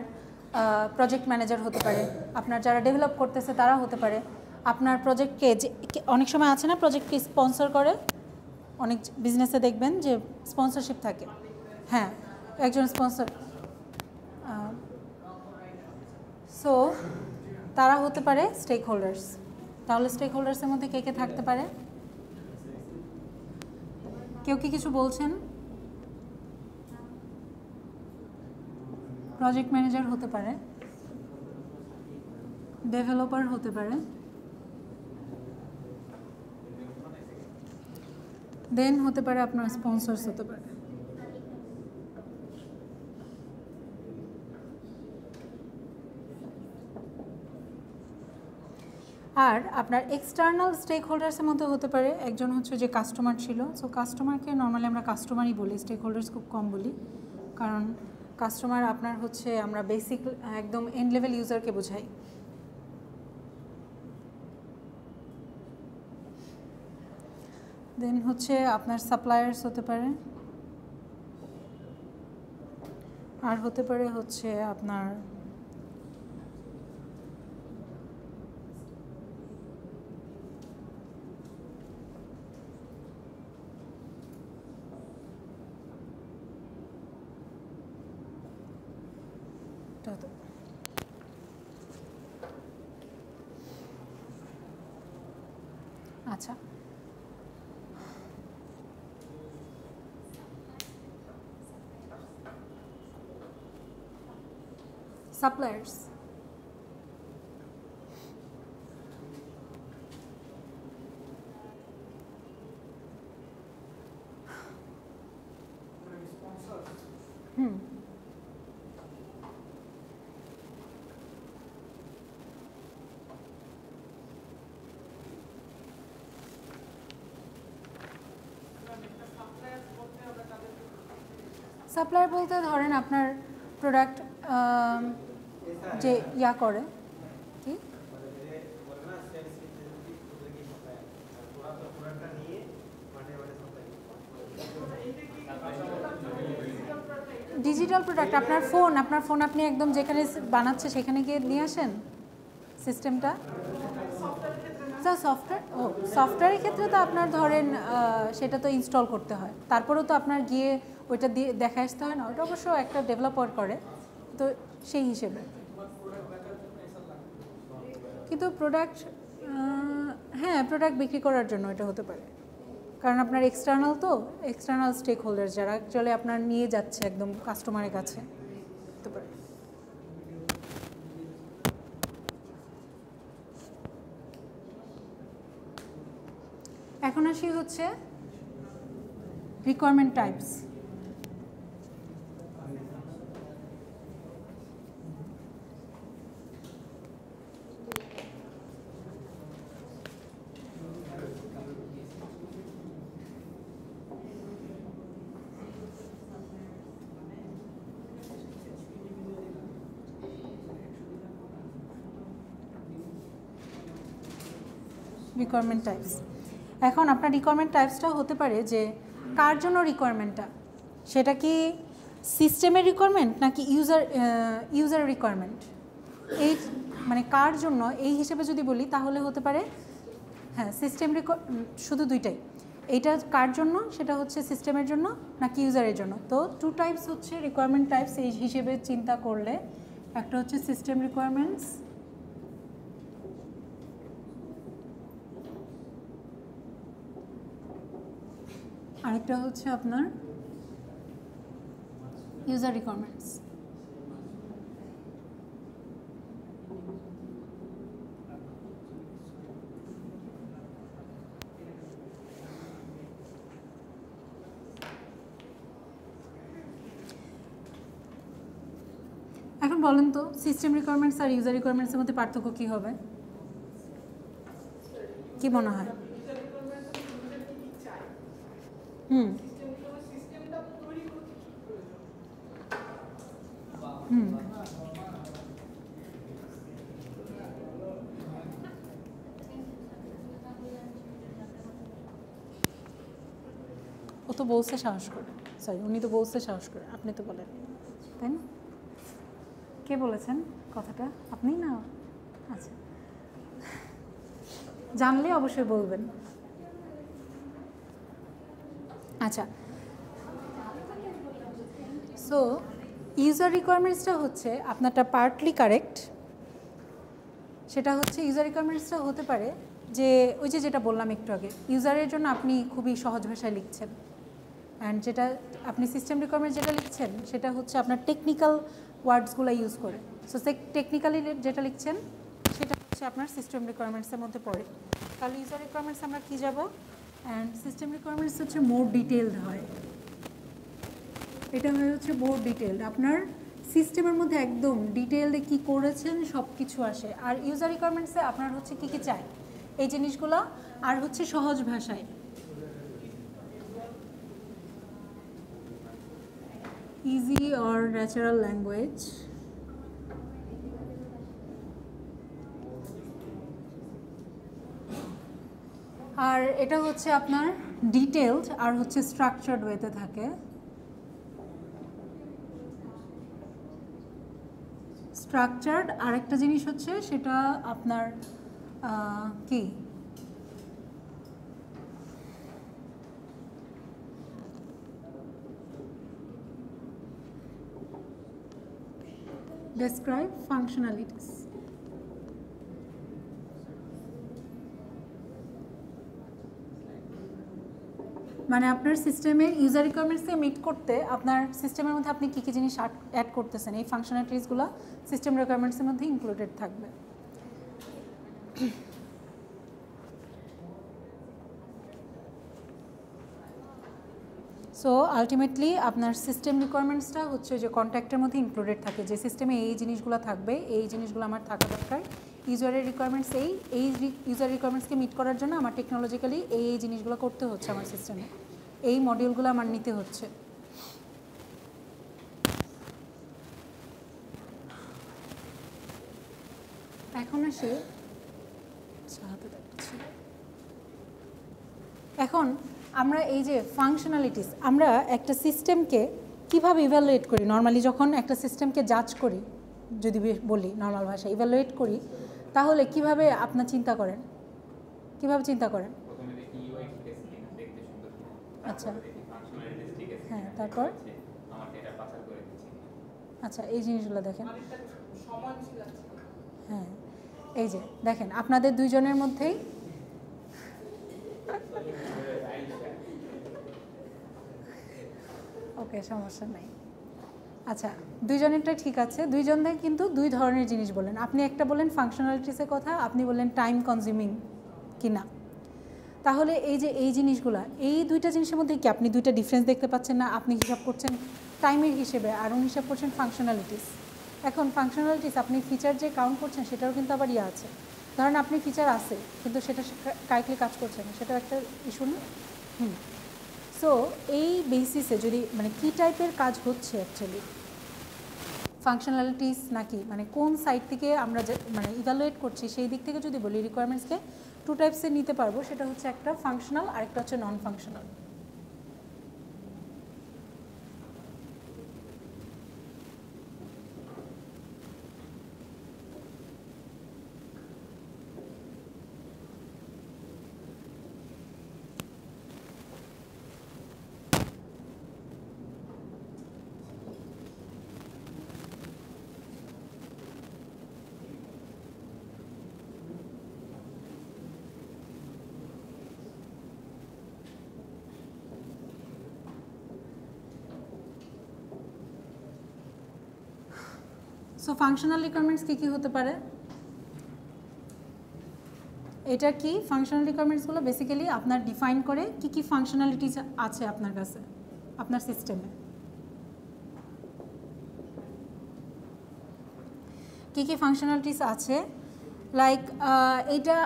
প্রজেক্ট ম্যানেজার হতে পারে, আপনার যারা ডেভেলপ করতেছে তারা হতে পারে, আপনার প্রজেক্টকে যে অনেক সময় আছে না প্রজেক্টকে স্পন্সর করে, অনেক বিজনেসে দেখবেন যে স্পন্সরশিপ থাকে, হ্যাঁ একজন স্পন্সর, সো তারা হতে পারে স্টেক হোল্ডার্স। তাহলে স্টেক হোল্ডার্সের মধ্যে কে কে থাকতে পারে? কেউ কি কিছু বলছেন? প্রজেক্ট ম্যানেজার হতে পারে, ডেভেলপার হতে পারে, দেন হতে পারে আপনার স্পন্সরস হতে পারে। আর আপনার এক্সটার্নাল স্টেক হোল্ডার্সের মধ্যে হতে পারে একজন হচ্ছে যে কাস্টমার ছিল, সো কাস্টমারকে নর্মালি আমরা কাস্টমারই বলি, স্টেক হোল্ডার্স খুব কম বলি, কারণ কাস্টমার আপনার হচ্ছে আমরা বেসিক একদম এন্ড লেভেল ইউজারকে বোঝাই। দেন হচ্ছে আপনার সাপ্লায়ার্স হতে পারে, আর হতে পারে হচ্ছে আপনার হতো। আচ্ছা, সাপ্লায়ার্স। সাপ্লায়ার বলতে ধরেন আপনার প্রোডাক্ট যে ইয়া করে কি ডিজিটাল প্রোডাক্ট, আপনার ফোন আপনি একদম যেখানে বানাচ্ছে সেখানে গিয়ে নিয়ে আসেন সিস্টেমটা। সফটওয়্যারের ক্ষেত্রে তো আপনার ধরেন সেটা তো ইনস্টল করতে হয়, তারপরেও তো আপনার গিয়ে ওইটা দিয়ে দেখা আসতে হয় না, ওটা অবশ্য একটা ডেভেলপার করে, তো সেই হিসেবে। কিন্তু প্রোডাক্ট, হ্যাঁ প্রোডাক্ট বিক্রি করার জন্য এটা হতে পারে, কারণ আপনার এক্সটার্নাল স্টেক হোল্ডার যারা অ্যাকচুয়ালি আপনার নিয়ে যাচ্ছে একদম কাস্টমারের কাছে হতে পারে। এখন আসি হচ্ছে রিকোয়ারমেন্ট টাইপস। রিকোয়ারমেন্ট টাইপস, এখন আপনার রিকোয়ারমেন্ট টাইপসটা হতে পারে যে কার জন্য রিকোয়ারমেন্টটা, সেটা কি সিস্টেমের রিকোয়ারমেন্ট নাকি ইউজার রিকোয়ারমেন্ট, এই মানে কার জন্য এই হিসেবে যদি বলি তাহলে হতে পারে হ্যাঁ সিস্টেম শুধু দুইটাই, এইটা কার জন্য সেটা হচ্ছে সিস্টেমের জন্য নাকি ইউজারের জন্য। তো টু টাইপস হচ্ছে রিকোয়ারমেন্ট টাইপস এই হিসেবে চিন্তা করলে, একটা হচ্ছে সিস্টেম রিকোয়ারমেন্টস, আরেকটা হচ্ছে আপনার ইউজার রিকোয়ারমেন্টস। এখন বলেন তো সিস্টেম রিকোয়ারমেন্টস আর ইউজার রিকোয়ারমেন্টসের মধ্যে পার্থক্য কী হবে, কি মনে হয়? ও তো বলছে সাহস করে, সরি উনি তো বলছে সাহস করে, আপনি তো বলেন তাই না? কে বলেছেন কথাটা? আপনি না? আচ্ছা, জানলে অবশ্যই বলবেন। আচ্ছা, সো ইউজার রিকোয়ারমেন্টসটা হচ্ছে আপনারটা পার্টলি কারেক্ট, সেটা হচ্ছে ইউজার রিকোয়ারমেন্টসটা হতে পারে যে ওই যে যেটা বললাম একটু আগে, ইউজারের জন্য আপনি খুবই সহজ ভাষায় লিখছেন, অ্যান্ড যেটা আপনি সিস্টেম রিকোয়ারমেন্ট যেটা লিখছেন সেটা হচ্ছে আপনার টেকনিক্যাল ওয়ার্ডসগুলো ইউজ করে, সো টেকনিক্যালি যেটা লিখছেন সেটা হচ্ছে আপনার সিস্টেম রিকোয়ারমেন্টসের মধ্যে পড়ে। তাহলে ইউজার রিকোয়ারমেন্টস আমরা কী যাব, অ্যান্ড সিস্টেম রিকোয়ারমেন্টস হচ্ছে মোর ডিটেলড হয়, এটা হচ্ছে মোর ডিটেলড, আপনার সিস্টেমের মধ্যে একদম ডিটেলডে কী করেছেন সব কিছু আসে। আর ইউজার রিকোয়ারমেন্টসে আপনার হচ্ছে কী কী চাই এই জিনিসগুলো, আর হচ্ছে সহজ ভাষায়, easy or natural language, আর এটা হচ্ছে আপনার ডিটেলড আর হচ্ছে স্ট্রাকচার্ড ওয়েতে থাকে। স্ট্রাকচার্ড আরেকটা জিনিস হচ্ছে সেটা আপনার কি ডেসক্রাইব ফাংশনালিটিস। মানে আপনার সিস্টেমের ইউজার রিকোয়ারমেন্টসকে মিট করতে আপনার সিস্টেমের মধ্যে আপনি কী কী জিনিস অ্যাড করতেছেন, এই ফাংশনালিটিসগুলো সিস্টেম রিকোয়ারমেন্টসের মধ্যে ইনক্লুডেড থাকবে। সো আলটিমেটলি আপনার সিস্টেম রিকোয়ারমেন্টসটা হচ্ছে যে কন্ট্যাক্টের মধ্যে ইনক্লুডেড থাকে, যে সিস্টেমে এই জিনিসগুলো থাকবে, এই জিনিসগুলো আমার থাকা দরকার। ইউজারের রিকোয়ারমেন্টস এই ইউজার রিকোয়ারমেন্টসকে মিট করার জন্য আমার টেকনোলজিক্যালি এই জিনিসগুলো করতে হচ্ছে, আমার সিস্টেমে এই মডিউলগুলো আমার নিতে হচ্ছে। এখন আসি, এখন আমরা এই যে ফাংশনালিটিস, আমরা একটা সিস্টেমকে কীভাবে ইভ্যালুয়েট করি নর্মালি, যখন একটা সিস্টেমকে জাজ করি, যদি বলি নর্মাল ভাষায় ইভ্যালুয়েট করি, তাহলে কিভাবে আপনার চিন্তা করেন, কিভাবে চিন্তা করেন? আচ্ছা, হ্যাঁ, তারপর আচ্ছা এই জিনিসগুলো দেখেন, হ্যাঁ এই যে দেখেন আপনাদের দুইজনের মধ্যেই ওকে সমস্যা নাই। আচ্ছা দুইজনেরটা ঠিক আছে, দুইজনে কিন্তু দুই ধরনের জিনিস বললেন। আপনি একটা বললেন ফাংশনালিটিসের কথা, আপনি বললেন টাইম কনজিউমিং কিনা। তাহলে এই যে এই জিনিসগুলো, এই দুইটা জিনিসের মধ্যে কি আপনি দুইটা ডিফারেন্স দেখতে পাচ্ছেন না? আপনি হিসাব করছেন টাইমের হিসেবে আর উনি হিসাব করছেন ফাংশনালিটিস। এখন ফাংশনালিটিস আপনি ফিচার যে কাউন্ট করছেন সেটাও কিন্তু আবার ইয়ে আছে, ধরেন আপনি ফিচার আছে কিন্তু সেটা কারেক্টলি কাজ করছে না, সেটাও একটা ইস্যু না। সো এই বেসিসে যদি মানে কী টাইপের কাজ হচ্ছে অ্যাকচুয়ালি ফাংশনালিটিস নাকি মানে কোন সাইড থেকে আমরা মানে ইভ্যালুয়েট করছি সেই দিক থেকে যদি বলি, রিকোয়ারমেন্টসকে টু টাইপসে নিতে পারবো, সেটা হচ্ছে একটা ফাংশনাল আর একটা হচ্ছে non functional. So functional requirements কী হতে পারে? এটা কি ফাংশনাল রিকোয়ারমেন্টসগুলো বেসিক্যালি আপনার ডিফাইন করে কি ফাংশনালিটিস আছে আপনার কাছে, আপনার সিস্টেমে কি ফাংশনালিটিস আছে। লাইক এইটা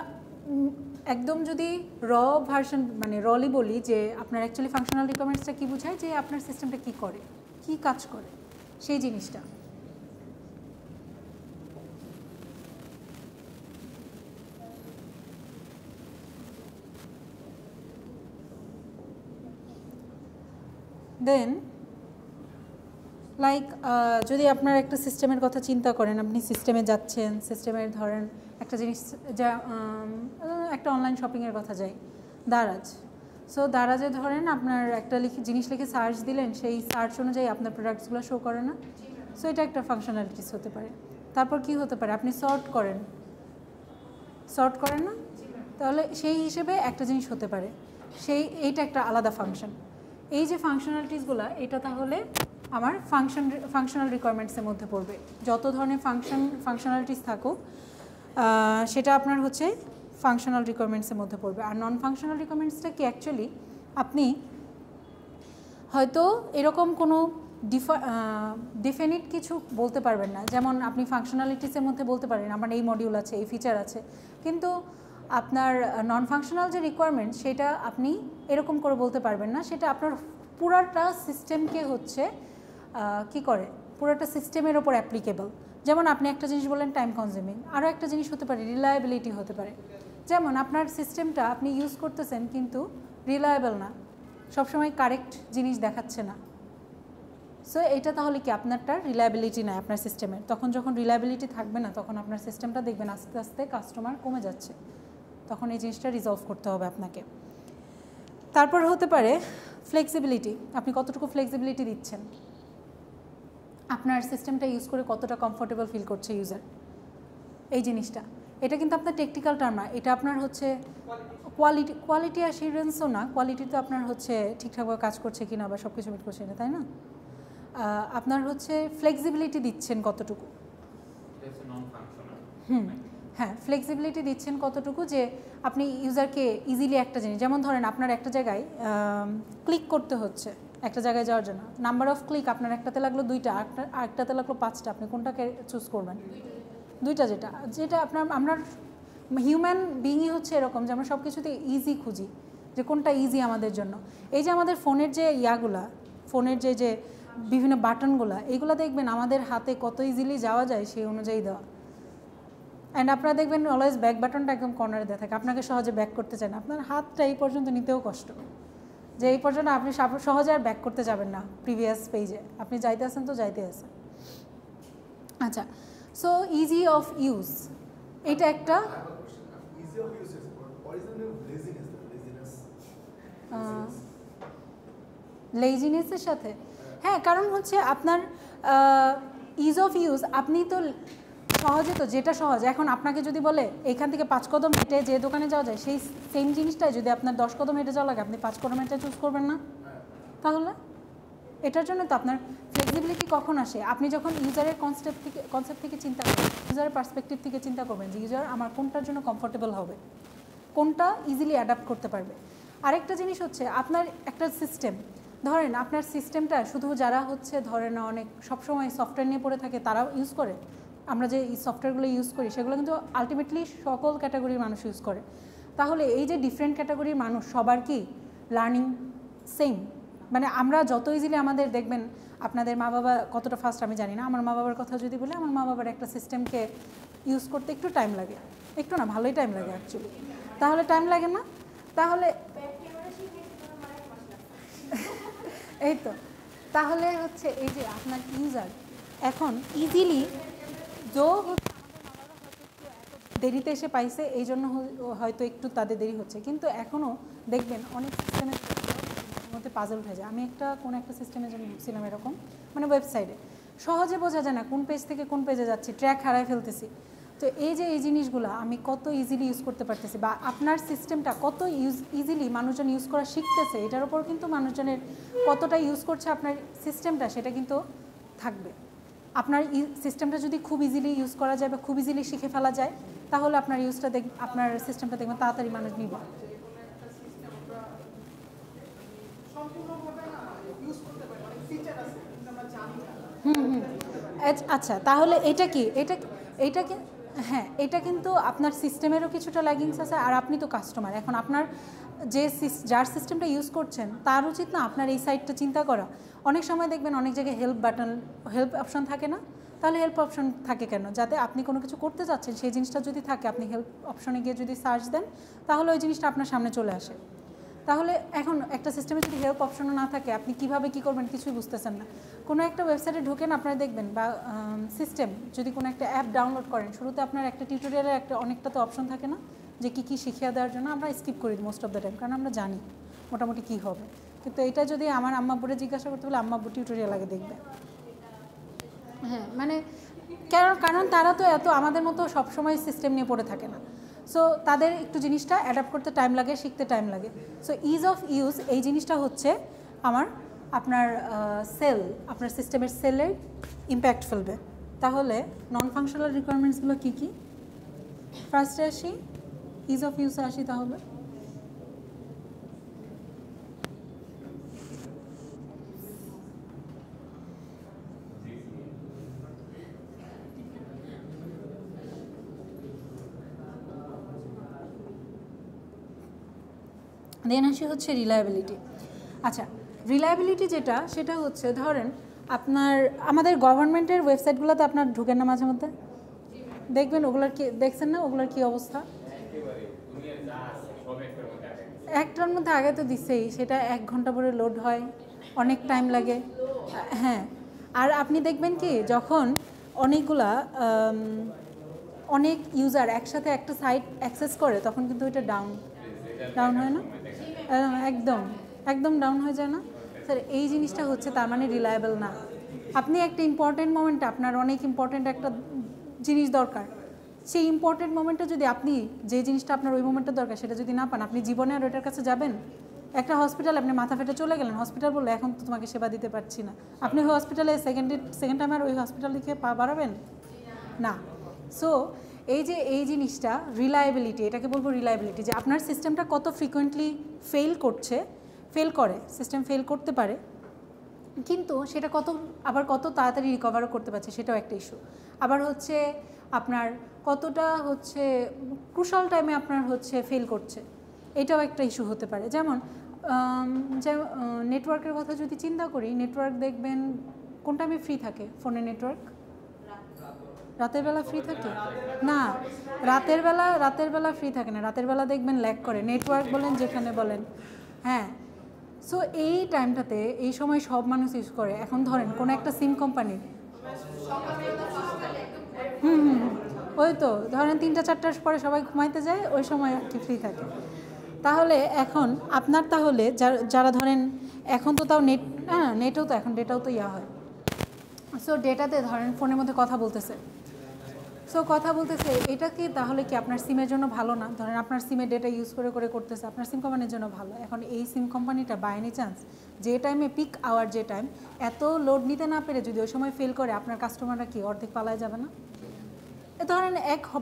একদম যদি র ভার্সন মানে রলি বলি যে আপনার অ্যাকচুয়ালি ফাংশনাল রিকোয়ারমেন্টসটা কী বোঝায়, যে আপনার সিস্টেমটা কী করে, কী কাজ করে সেই জিনিসটা। দেন লাইক যদি আপনার একটা সিস্টেমের কথা চিন্তা করেন, আপনি সিস্টেমে যাচ্ছেন, সিস্টেমের ধরেন একটা জিনিস যা একটা অনলাইন শপিংয়ের কথা যাই, দারাজ। সো দারাজে ধরেন আপনার একটা জিনিস লিখে সার্চ দিলেন, সেই সার্চ অনুযায়ী আপনার প্রোডাক্টসগুলো শো করে না। সো এটা একটা ফাংশনালিটিস হতে পারে। তারপর কি হতে পারে, আপনি সর্ট করেন না, তাহলে সেই হিসেবে একটা জিনিস হতে পারে, এইটা একটা আলাদা ফাংশন। এই যে ফাংশনালিটিসগুলো, এটা তাহলে আমার ফাংশনাল রিকোয়ারমেন্টসের মধ্যে পড়বে। যত ধরনের ফাংশনালিটিস থাকুক সেটা আপনার হচ্ছে ফাংশনাল রিকোয়ারমেন্টসের মধ্যে পড়বে। আর নন ফাংশনাল রিকোয়ারমেন্টসটা কি অ্যাকচুয়ালি আপনি হয়তো এরকম কোনো ডিফিনিট কিছু বলতে পারবেন না। যেমন আপনি ফাংশনালিটিসের মধ্যে বলতে পারেন আমার এই মডিউল আছে, এই ফিচার আছে, কিন্তু আপনার নন ফাংশনাল যে রিকোয়ারমেন্ট সেটা আপনি এরকম করে বলতে পারবেন না। সেটা আপনার পুরাটা সিস্টেমকে হচ্ছে কি করে, পুরাটা সিস্টেমের ওপর অ্যাপ্লিকেবল। যেমন আপনি একটা জিনিস বললেন টাইম কনজিউমিং, আরও একটা জিনিস হতে পারে রিলায়েবিলিটি হতে পারে। যেমন আপনার সিস্টেমটা আপনি ইউজ করতেছেন কিন্তু রিলায়েবল না, সবসময় কারেক্ট জিনিস দেখাচ্ছে না। সো এটা তাহলে কি আপনারটা রিলায়েবিলিটি নাই আপনার সিস্টেমের। তখন যখন রিলায়েবিলিটি থাকবে না, তখন আপনার সিস্টেমটা দেখবেন আস্তে আস্তে কাস্টমার কমে যাচ্ছে, তখন এই জিনিসটা রিজলভ করতে হবে আপনাকে। তারপর হতে পারে ফ্লেক্সিবিলিটি, আপনি কতটুকু ফ্লেক্সিবিলিটি দিচ্ছেন। আপনার সিস্টেমটা ইউজ করে কতটা কমফোর্টেবল ফিল করছে ইউজার, এই জিনিসটা। এটা কিন্তু আপনার টেকনিক্যাল টার্ম না, এটা আপনার হচ্ছে কোয়ালিটি অ্যাসিউরেন্সও না, কোয়ালিটি তো আপনার হচ্ছে ঠিকঠাকভাবে কাজ করছে কি না বা সব কিছু মিট করছে না, তাই না? আপনার হচ্ছে ফ্লেক্সিবিলিটি দিচ্ছেন কতটুকু, হ্যাঁ ফ্লেক্সিবিলিটি দিচ্ছেন কতটুকু যে আপনি ইউজারকে ইজিলি একটা জিনিস, যেমন ধরেন আপনার একটা জায়গায় ক্লিক করতে হচ্ছে একটা জায়গায় যাওয়ার জন্য, নাম্বার অফ ক্লিক আপনার একটাতে লাগলো 2টা, আরেকটাতে লাগলো 5টা, আপনি কোনটাকে চুজ করবেন? 2টা, যেটা আপনার আমরা হিউম্যান বিইংই হচ্ছে এরকম যে আমরা সব কিছুতে ইজি খুঁজি, যে কোনটা ইজি আমাদের জন্য। এই যে আমাদের ফোনের যে ফোনের যে বিভিন্ন বাটনগুলা, এইগুলো দেখবেন আমাদের হাতে কত ইজিলি যাওয়া যায় সেই অনুযায়ী দেওয়া। অ্যান্ড আপনারা দেখবেন অলওয়েজ ব্যাক বাটনটা একদম কর্নারে দেওয়া থাকে, আপনাকে সহজে ব্যাক করতে চান, আপনার হাতটা এই পর্যন্ত নিতেও কষ্ট, যে এই পর্যন্ত আপনি সহজে আর ব্যাক করতে যাবেন না প্রিভিয়াস পেজে, আপনি যাইতে আসেন তো যাইতে আসেন। আচ্ছা, সো ইজি অফ ইউজ, এটা একটা লেজিনেসের সাথে, হ্যাঁ কারণ হচ্ছে আপনার ইজ অফ ইউজ, আপনি তো সহজে তো যেটা সহজ, এখন আপনাকে যদি বলে এইখান থেকে 5 কদম হেঁটে যে দোকানে যাওয়া যায়, সেই সেম জিনিসটাই যদি আপনার 10 কদম হেঁটে যাওয়া লাগে, আপনি 5 কদম হেঁটে চুজ করবেন না? তাহলে এটার জন্য তো আপনার ফ্লেক্সিবিলিটি কখন আসে, আপনি যখন ইউজারের কনসেপ্ট থেকে চিন্তা করবেন, ইউজারের পার্সপেক্টিভ থেকে চিন্তা করবেন যে ইউজার আমার কোনটার জন্য কমফোর্টেবল হবে, কোনটা ইজিলি অ্যাডাপ্ট করতে পারবে। আরেকটা জিনিস হচ্ছে আপনার একটা সিস্টেম, ধরেন আপনার সিস্টেমটা শুধু যারা হচ্ছে ধরেন অনেক সবসময় সফটওয়্যার নিয়ে পড়ে থাকে তারাও ইউজ করে, আমরা যে সফটওয়্যারগুলো ইউজ করি সেগুলো কিন্তু আলটিমেটলি সকল ক্যাটাগরির মানুষ ইউজ করে। তাহলে এই যে ডিফারেন্ট ক্যাটাগরির মানুষ সবার কি লার্নিং সেম, মানে আমরা যত ইজিলি আমাদের দেখবেন, আপনাদের মা বাবা কতটা ফাস্ট আমি জানি না, আমার মা বাবার কথা যদি বলি, আমার মা বাবার একটা সিস্টেমকে ইউজ করতে একটু টাইম লাগে, একটু না ভালোই টাইম লাগে অ্যাকচুয়ালি, তাহলে টাইম লাগে না? তাহলে এই তো, তাহলে হচ্ছে এই যে আপনার ইউজার এখন ইজিলি দেরিতে এসে পাইছে, এই জন্য হয়তো একটু তাদের দেরি হচ্ছে, কিন্তু এখনও দেখবেন অনেক সিস্টেমের মধ্যে পাজল হয়ে যায়। আমি কোন একটা সিস্টেমে যেন ঢুকছিলাম এরকম, মানে ওয়েবসাইটে সহজে বোঝা যায় না কোন পেজ থেকে কোন পেজে যাচ্ছি, ট্র্যাক হারাই ফেলতেছি। তো এই যে এই জিনিসগুলো আমি কত ইজিলি ইউজ করতে পারতেছি, বা আপনার সিস্টেমটা কত ইজিলি মানুষজন ইউজ করা শিখতেছে, এটার উপর কিন্তু মানুষজনের কতটা ইউজ করছে আপনার সিস্টেমটা সেটা কিন্তু থাকবে। আপনার সিস্টেমটা যদি খুব ইজিলি ইউজ করা যায় বা খুব ইজিলি শিখে ফেলা যায়, তাহলে আপনার আপনার সিস্টেমটা দেখবেন তাড়াতাড়ি মানুষ নিবে। আচ্ছা, তাহলে এটা কি হ্যাঁ, এটা কিন্তু আপনার সিস্টেমেরও কিছুটা ল্যাগিংস আছে, আর আপনি তো কাস্টমার, এখন আপনার যার সিস্টেমটা ইউজ করছেন তার উচিত না আপনার এই সাইডটা চিন্তা করা। অনেক সময় দেখবেন অনেক জায়গায় হেল্প অপশন থাকে না, তাহলে হেল্প অপশন থাকে কেন? যাতে আপনি কোনো কিছু করতে চাচ্ছেন সেই জিনিসটা যদি থাকে, আপনি হেল্প অপশনে গিয়ে যদি সার্চ দেন তাহলে ওই জিনিসটা আপনার সামনে চলে আসে। তাহলে এখন একটা সিস্টেমে যদি হেল্প অপশনও না থাকে, আপনি কিভাবে কি করবেন কিছুই বুঝতেছেন না। কোনো একটা ওয়েবসাইটে ঢুকেন আপনারা দেখবেন, বা সিস্টেম যদি কোনো একটা অ্যাপ ডাউনলোড করেন, শুরুতে আপনার একটা টিউটোরিয়ালের অনেকটা তো অপশন থাকে না, যে কী শিখিয়ে দেওয়ার জন্য আমরা স্কিপ করি মোস্ট অফ দ্য টাইম, কারণ আমরা জানি মোটামুটি কী হবে। কিন্তু এটা যদি আমার আম্মাব্বুরে জিজ্ঞাসা করতে বলে, আম্মাব্বু টিউটোরিয়াল আগে দেখবে। হ্যাঁ, মানে কারণ তারা তো এত আমাদের মতো সবসময় সিস্টেম নিয়ে পড়ে থাকে না, সো তাদের একটু জিনিসটা অ্যাডাপ্ট করতে টাইম লাগে, শিখতে টাইম লাগে। সো ইজ অফ ইউজ এই জিনিসটা হচ্ছে আপনার আপনার সিস্টেমের সেলের ইম্প্যাক্ট ফেলবে। তাহলে নন ফাংশনাল রিকোয়ারমেন্টসগুলো কী কী? ফার্স্টে আসি, ইজ অফ ইউজে আসি। তাহলে দেন আসি হচ্ছে রিলায়েবিলিটি। আচ্ছা, রিলায়েবিলিটি সেটা হচ্ছে ধরেন আমাদের গভর্নমেন্টের ওয়েবসাইটগুলোতে আপনার ঢুকেন না মাঝে মধ্যে, দেখবেন ওগুলোর কি দেখছেন না, ওগুলোর কী অবস্থা? একটার মধ্যে আগে তো দিছেই, সেটা 1 ঘন্টা পরে লোড হয়, অনেক টাইম লাগে। হ্যাঁ, আর আপনি দেখবেন কি যখন অনেক ইউজার একসাথে একটা সাইট অ্যাক্সেস করে, তখন কিন্তু ওইটা ডাউন হয় না, একদম ডাউন হয়ে যায় না স্যার? এই জিনিসটা হচ্ছে তার মানে রিলায়েবল না। আপনি একটা ইম্পর্টেন্ট মোমেন্টে আপনার অনেক ইম্পর্টেন্ট একটা জিনিস দরকার, সেই ইম্পর্টেন্ট মোমেন্টে যদি আপনি যে জিনিসটা আপনার ওই মোমেন্টে দরকার সেটা যদি না পান, আপনি জীবনে আর ওইটার কাছে যাবেন? একটা হসপিটাল আপনি মাথা ফেটে চলে গেলেন, হসপিটাল বললো এখন তো তোমাকে সেবা দিতে পারছি না, আপনি ওই হসপিটালে সেকেন্ড টাইম আর ওই হসপিটাল দিকে পা বাড়াবেন না। সো এই জিনিসটা রিলায়েবিলিটি, এটাকে বলবো রিলায়েবিলিটি, যে আপনার সিস্টেমটা কত ফ্রিকোয়েন্টলি ফেল করে, সিস্টেম ফেল করতে পারে, কিন্তু সেটা কত তাড়াতাড়ি রিকভারও করতে পারছে সেটাও একটা ইস্যু। আবার হচ্ছে আপনার কতটা হচ্ছে ক্রুশাল টাইমে আপনার হচ্ছে ফেল করছে, এটাও একটা ইস্যু হতে পারে। যেমন নেটওয়ার্কের কথা যদি চিন্তা করি, নেটওয়ার্ক দেখবেন কোন টাইমে ফ্রি থাকে ফোনে নেটওয়ার্ক? রাতের বেলা ফ্রি থাকে না, রাতের বেলা ফ্রি থাকে না, রাতের বেলা দেখবেন ল্যাগ করে, নেটওয়ার্ক বলেন যেখানে বলেন। হ্যাঁ, সো এই টাইমটাতে এই সময় সব মানুষ ইউজ করে। এখন ধরেন কোনো একটা সিম কোম্পানির ওই তো ধরেন 3টা-4টার পরে সবাই ঘুমাইতে যায়, ওই সময় আর কি ফ্রি থাকে। তাহলে এখন আপনার যারা ধরেন এখন তো তাও নেটেও তো এখন ডেটাও তো হয়, সো ডেটাতে ধরেন ফোনের মধ্যে কথা বলতেছে, এটা কি তাহলে কি আপনার সিমের জন্য ভালো না? ধরেন আপনার সিমে ডেটা ইউজ করে করতেছে, আপনার সিম কোম্পানির জন্য ভালো। এখন এই সিম কোম্পানিটা বাই এনি চান্স যে টাইমে পিক আওয়ার, যে টাইম এত লোড নিতে না পেরে যদি ওই সময় ফেল করে, আপনার কাস্টমাররা কি অর্ধেক পালায় যাবে না? ধরেন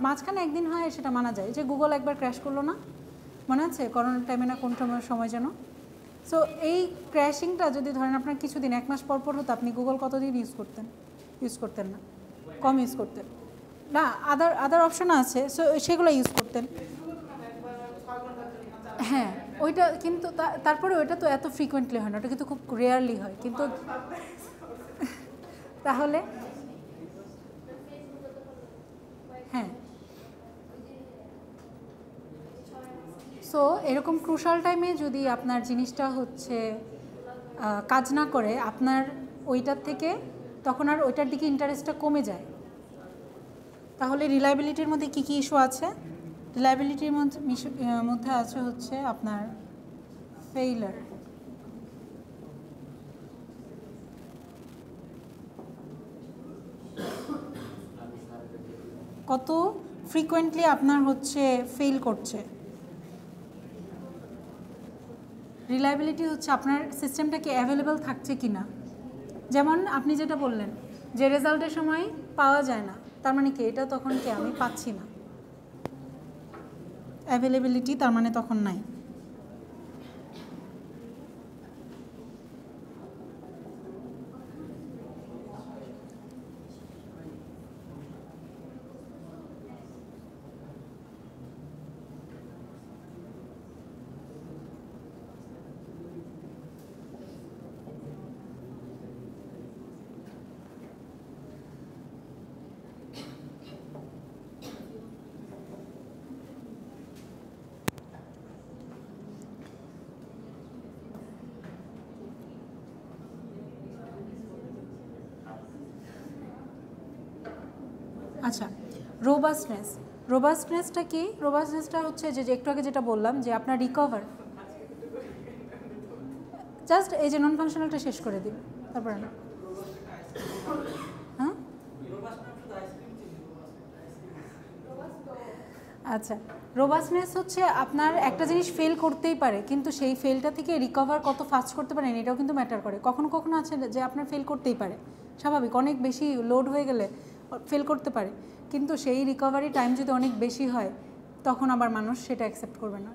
মাঝখানে একদিন হয় সেটা মানা যায়, যে গুগল একবার ক্র্যাশ করলো না, মনে আছে করোনার টাইমে না কোন সময় যেন? সো এই ক্র্যাশিংটা যদি ধরেন আপনার কিছুদিন 1 মাস পর হতো, আপনি গুগল কতদিন ইউজ করতেন না, কম ইউজ করতেন না, আদার অপশন আছে, সো সেগুলো ইউজ করতেন। হ্যাঁ, ওইটা কিন্তু তারপরে ওইটা তো এত ফ্রিকোয়েন্টলি হয় না, ওটা কিন্তু খুব রেয়ারলি হয়, কিন্তু তাহলে হ্যাঁ, সো এরকম ক্রুশাল টাইমে যদি আপনার জিনিসটা হচ্ছে কাজ না করে, আপনার ওইটার থেকে তখন আর ওইটার দিকে ইন্টারেস্টটা কমে যায়। তাহলে রিলায়েবিলিটির মধ্যে কী কী ইস্যু আছে? রিলায়েবিলিটির মধ্যে আছে হচ্ছে আপনার ফেইলার, কত ফ্রিকোয়েন্টলি আপনার হচ্ছে ফেল করছে। রিলায়েবিলিটি হচ্ছে আপনার সিস্টেমটা কি অ্যাভেলেবল থাকছে কি না। যেমন আপনি যেটা বললেন যে রেজাল্টের সময় পাওয়া যায় না, তার মানে কি এটা তখন কি আমি পাচ্ছি না, অ্যাভেলেবিলিটি তার মানে তখন নাই। আচ্ছা, রোবাস্টনেসটা কি? রোবাস্টনেসটা হচ্ছে যে একটু আগে যেটা বললাম যে আপনার রিকভার, জাস্ট এই যে নন ফাংশনালটা শেষ করে দিন তারপরে না। হ্যাঁ, আচ্ছা, রোবাস্টনেস হচ্ছে আপনার একটা জিনিস ফেল করতেই পারে, কিন্তু সেই ফেলটা থেকে রিকভার কত ফাস্ট করতে পারেন এটাও কিন্তু ম্যাটার করে। কখনো কখনো আছে যে আপনার ফেল করতেই পারে, স্বাভাবিক, অনেক বেশি লোড হয়ে গেলে ফেল করতে পারে, কিন্তু সেই রিকভারি টাইম যদি অনেক বেশি হয় তখন আবার মানুষ সেটা অ্যাকসেপ্ট করবে না।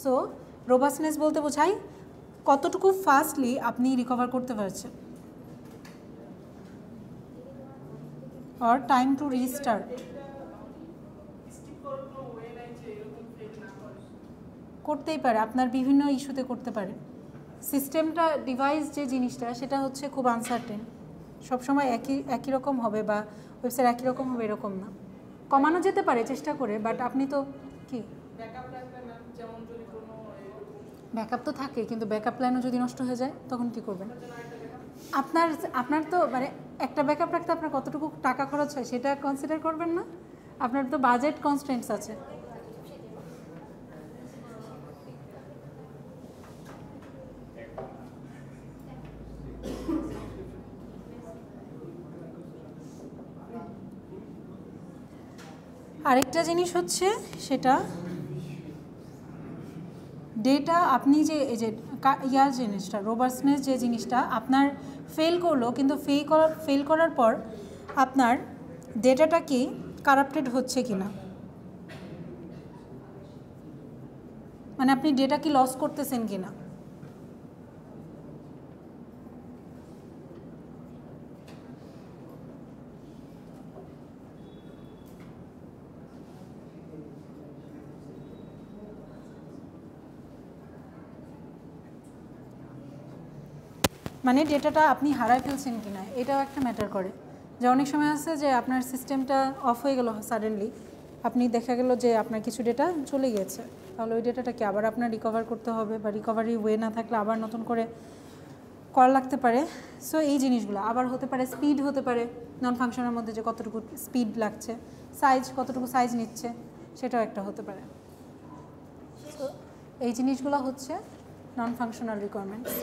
সো রোবাস্টনেস বলতে বোঝায় কতটুকু ফাস্টলি আপনি রিকভার করতে পারছেন, অর টাইম টু রিস্টার্ট। করতেই পারে, আপনার বিভিন্ন ইস্যুতে করতে পারে। সিস্টেমটা ডিভাইস যে জিনিসটা সেটা হচ্ছে খুব আনসার্টেন, সবসময় একই রকম হবে বা ওয়েবসাইট একই রকম হবে এরকম না। কমানো যেতে পারে চেষ্টা করে, বাট আপনি তো কি ব্যাকআপ তো থাকে, কিন্তু ব্যাকআপ প্ল্যানও যদি নষ্ট হয়ে যায় তখন কি করবেন? আপনার তো মানে একটা ব্যাকআপ রাখতে আপনার কতটুকু টাকা খরচ হয় সেটা কনসিডার করবেন না? আপনার তো বাজেট কনস্ট্রেন্টস আছে। আরেকটা জিনিস হচ্ছে সেটা ডেটা আপনি যে এই যে ইয়ার জিনিসটা রোবাস্টনেস যে জিনিসটা আপনার ফেল করলো, কিন্তু ফেল করার পর আপনার ডেটাটা কি কারাপ্টেড হচ্ছে কি না, মানে আপনি ডেটা কি লস করতেছেন কি না। মানে ডেটাটা আপনি হারায় ফেলছেন কি না, এটাও একটা ম্যাটার করে। যে অনেক সময় আছে যে আপনার সিস্টেমটা অফ হয়ে গেল সাডেনলি, আপনি দেখা গেল যে আপনার কিছু ডেটা চলে গেছে, তাহলে ওই ডেটাটা কি আবার আপনার রিকভার করতে হবে, বা রিকভারি ওয়ে না থাকলে আবার নতুন করে করা লাগতে পারে। সো এই জিনিসগুলো আবার হতে পারে, স্পিড হতে পারে নন ফাংশনের মধ্যে, যে কতটুকু স্পিড লাগছে, সাইজ কতটুকু সাইজ নিচ্ছে, সেটাও একটা হতে পারে। সো এই জিনিসগুলো হচ্ছে নন ফাংশনাল রিকোয়ারমেন্টস।